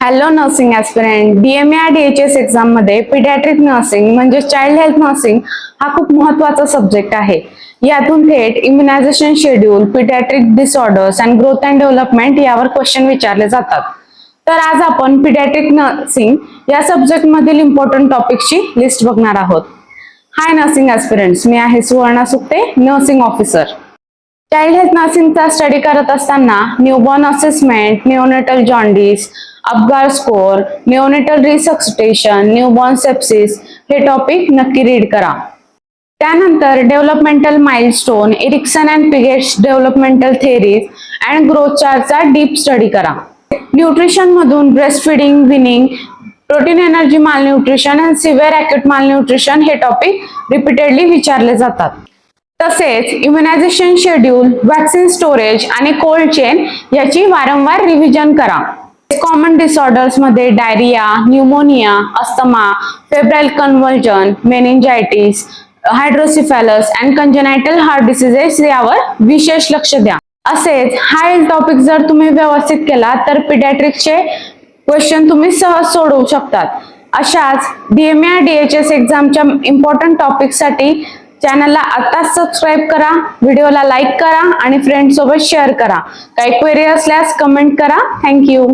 Hello nursing aspirant, DMA DHS exam मध्ये pediatric nursing म्हणजे child health nursing हा खूप महत्त्वाचा सब्जेक्ट आहे. यातून थेट immunization schedule, pediatric disorders and growth and development यावर क्वेश्चन विचारले जातात. तर आज आपण पिडियाट्रिक नर्सिंग या सब्जेक्ट मधील इम्पॉर्टंट टॉपिक्सची लिस्ट बघणार आहोत. हाय नर्सिंग ऍस्पिरंट्स, मी आहे Suvarna Sukte, nursing officer. Child health नर्सिंगचा स्टडी करत असताना newborn assessment, neonatal jaundice, Apgar score, neonatal resuscitation, newborn sepsis हे टॉपिक नक्की रीड करा. त्यानंतर developmental milestone, Erikson and Piaget's developmental theories and growth चार्टचा डीप स्टडी करा. न्यूट्रिशन मधून breast feeding, weaning, protein energy malnutrition and severe acute malnutrition हे topic repeatedly विचारले जातात. तसेच इम्युनायझेशन शेड्यूल, वॅक्सिन स्टोरेज आणि कोल्ड चेन याची वारंवार रिव्हिजन करा. कॉमन डिसऑर्डर्स मध्ये diarrhoea, pneumonia, asthma, febrile convulsion, meningitis, hydrocephalus and congenital heart diseases यावर विशेष लक्ष द्या. असेच हा टॉपिक जर तुम्ही व्यवस्थित केला तर पिडियाट्रिकचे क्वेश्चन तुम्ही सहज सोडवू शकतात. अशाच DMA DHS एक्झामच्या इम्पॉर्टंट टॉपिकसाठी चॅनलला आताच सबस्क्राईब करा, व्हिडिओला लाईक करा आणि फ्रेंड्स सोबत शेअर करा. काही क्वेरी असल्यास कमेंट करा. थँक्यू.